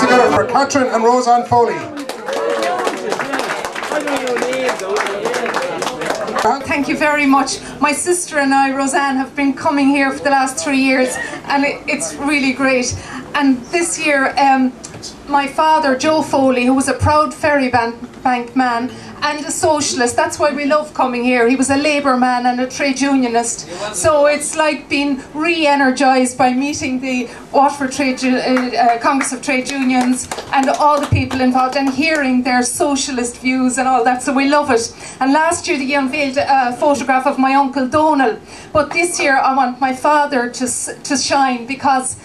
Together for Catherine and Roseanne Foley. Thank you very much. My sister and I, Roseanne, have been coming here for the last 3 years, and it's really great. And this year, my father, Joe Foley, who was a proud ferrybank man and a socialist, that's why we love coming here. He was a Labour man and a trade unionist. So it's like being re-energised by meeting the Waterford Congress of Trade Unions and all the people involved and hearing their socialist views and all that. So we love it. And last year they unveiled a photograph of my uncle Donal. But this year I want my father to shine, because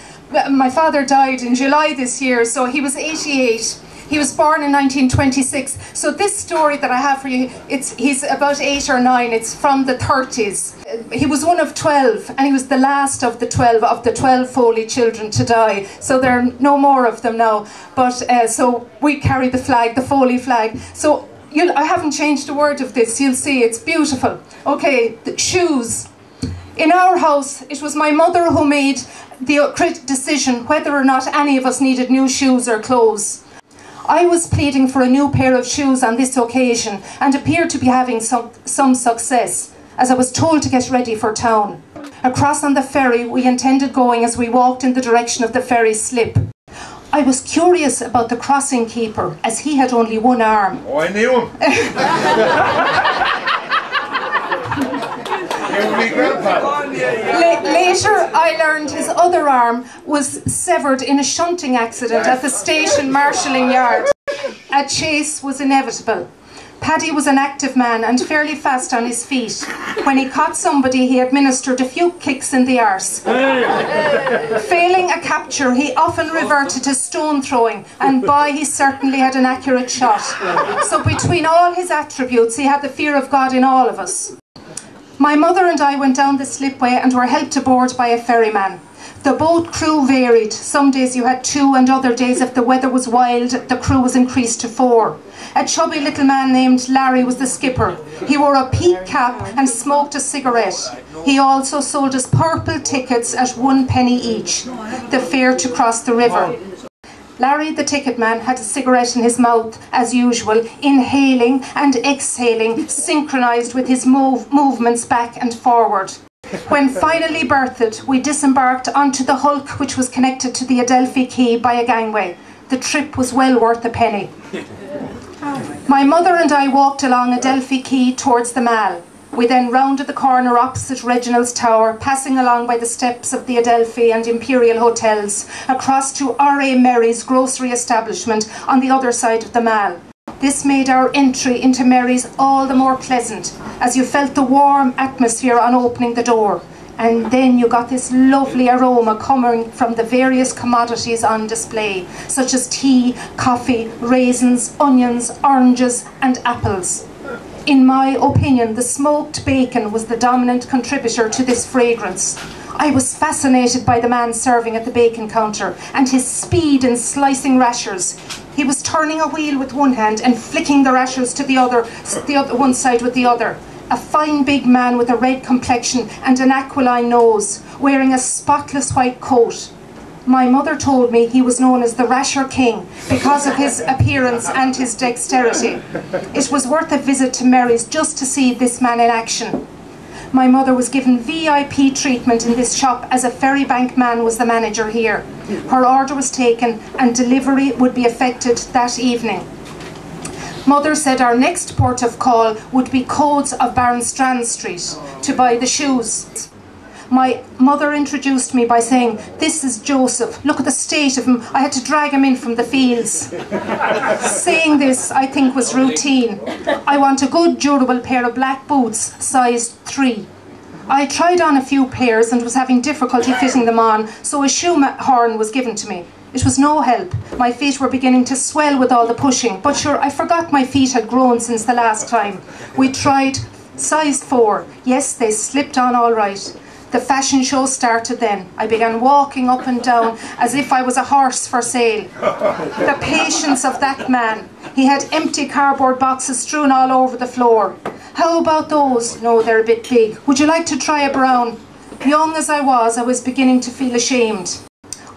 my father died in July this year, so he was 88. He was born in 1926. So this story that I have for you, he's about 8 or 9. It's from the 30s. He was one of 12, and he was the last of the 12 Foley children to die. So there are no more of them now. But so we carry the flag, the Foley flag. So I haven't changed a word of this. You'll see it's beautiful. Okay, the shoes. In our house, it was my mother who made the decision whether or not any of us needed new shoes or clothes. I was pleading for a new pair of shoes on this occasion and appeared to be having some success, as I was told to get ready for town. Across on the ferry we intended going as we walked in the direction of the ferry slip. I was curious about the crossing keeper, as he had only one arm. Oh, I knew him. Later I learned his other arm was severed in a shunting accident at the station marshalling yard. A chase was inevitable. Paddy was an active man and fairly fast on his feet. When he caught somebody, he administered a few kicks in the arse. Failing a capture, he often reverted to stone throwing, and boy, he certainly had an accurate shot. So between all his attributes, he had the fear of God in all of us. My mother and I went down the slipway and were helped aboard by a ferryman. The boat crew varied. Some days you had 2, and other days, if the weather was wild, the crew was increased to 4. A chubby little man named Larry was the skipper. He wore a peak cap and smoked a cigarette. He also sold us purple tickets at 1 penny each, the fare to cross the river. Larry, the ticket man, had a cigarette in his mouth, as usual, inhaling and exhaling, synchronised with his movements back and forward. When finally berthed, we disembarked onto the hulk, which was connected to the Adelphi Quay by a gangway. The trip was well worth a penny. My mother and I walked along Adelphi Quay towards the Mall. We then rounded the corner opposite Reginald's Tower, passing along by the steps of the Adelphi and Imperial hotels, across to R.A. Merry's grocery establishment on the other side of the Mall. This made our entry into Merry's all the more pleasant, as you felt the warm atmosphere on opening the door. And then you got this lovely aroma coming from the various commodities on display, such as tea, coffee, raisins, onions, oranges and apples. In my opinion, the smoked bacon was the dominant contributor to this fragrance. I was fascinated by the man serving at the bacon counter and his speed in slicing rashers. He was turning a wheel with one hand and flicking the rashers to the other one side with the other. A fine big man with a red complexion and an aquiline nose, wearing a spotless white coat. My mother told me he was known as the Rasher King because of his appearance and his dexterity. It was worth a visit to Merry's just to see this man in action. My mother was given VIP treatment in this shop, as a ferrybank man was the manager here. Her order was taken and delivery would be effected that evening. Mother said our next port of call would be Codes of Barnstrand Street to buy the shoes. My mother introduced me by saying, "This is Joseph. Look at the state of him. I had to drag him in from the fields." Saying this, I think, was routine. I want a good, durable pair of black boots, size 3. I tried on a few pairs and was having difficulty fitting them on, so a shoehorn was given to me. It was no help. My feet were beginning to swell with all the pushing, but sure, I forgot my feet had grown since the last time. We tried size 4. Yes, they slipped on all right. The fashion show started then. I began walking up and down as if I was a horse for sale. The patience of that man. He had empty cardboard boxes strewn all over the floor. How about those? No, they're a bit big. Would you like to try a brown? Young as I was beginning to feel ashamed.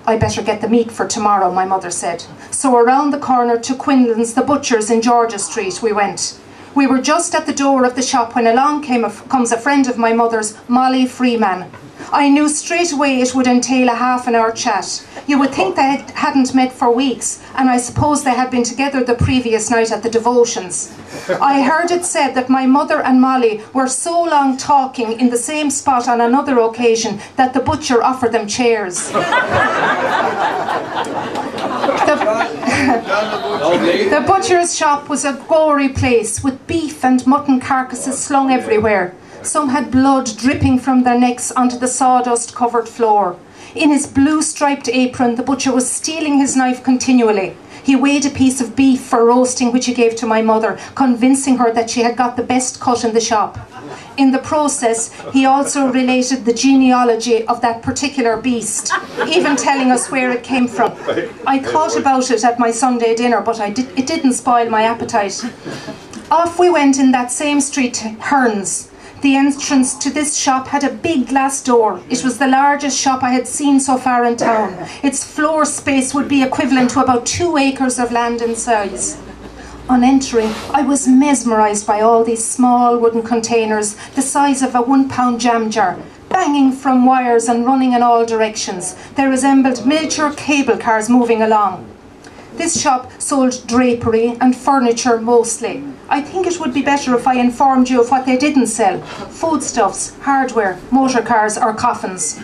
I better get the meat for tomorrow, my mother said. So around the corner to Quinlan's, the butcher's in Georgia Street, we went. We were just at the door of the shop when along comes a friend of my mother's, Molly Freeman. I knew straight away it would entail a half-an-hour chat. You would think they hadn't met for weeks, and I suppose they had been together the previous night at the devotions. I heard it said that my mother and Molly were so long talking in the same spot on another occasion that the butcher offered them chairs. The butcher's shop was a gory place with beef and mutton carcasses slung everywhere. Some had blood dripping from their necks onto the sawdust-covered floor. In his blue-striped apron, the butcher was stealing his knife continually. He weighed a piece of beef for roasting, which he gave to my mother, convincing her that she had got the best cut in the shop. In the process, he also related the genealogy of that particular beast, even telling us where it came from. I thought about it at my Sunday dinner, but it didn't spoil my appetite. Off we went in that same street to Hearn's. The entrance to this shop had a big glass door. It was the largest shop I had seen so far in town. Its floor space would be equivalent to about 2 acres of land in size. On entering, I was mesmerised by all these small wooden containers, the size of a £1 jam jar, banging from wires and running in all directions. They resembled miniature cable cars moving along. This shop sold drapery and furniture mostly. I think it would be better if I informed you of what they didn't sell: foodstuffs, hardware, motor cars or coffins.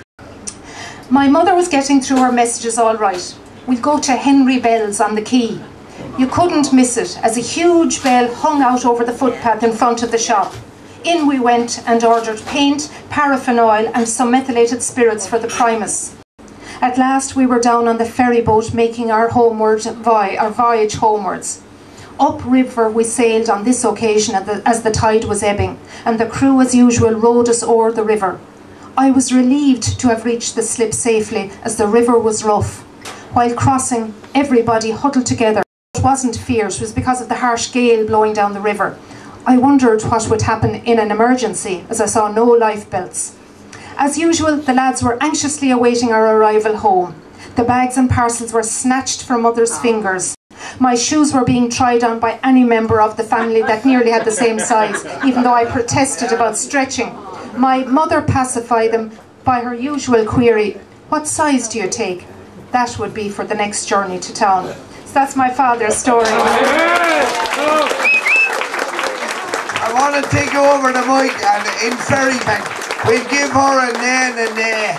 My mother was getting through her messages all right. We'll go to Henry Bell's on the quay. You couldn't miss it, as a huge bell hung out over the footpath in front of the shop. In we went and ordered paint, paraffin oil and some methylated spirits for the Primus. At last we were down on the ferry boat making our voyage homewards. Upriver we sailed on this occasion as the tide was ebbing, and the crew as usual rowed us o'er the river. I was relieved to have reached the slip safely, as the river was rough. While crossing, everybody huddled together. It wasn't fear, it was because of the harsh gale blowing down the river. I wondered what would happen in an emergency, as I saw no lifebelts. As usual, the lads were anxiously awaiting our arrival home. The bags and parcels were snatched from mother's fingers. My shoes were being tried on by any member of the family that nearly had the same size, even though I protested about stretching. My mother pacified them by her usual query, "What size do you take?" That would be for the next journey to town. So that's my father's story. I want to take over the mic, and in Ferrybank, we'll give her a nay and a nay.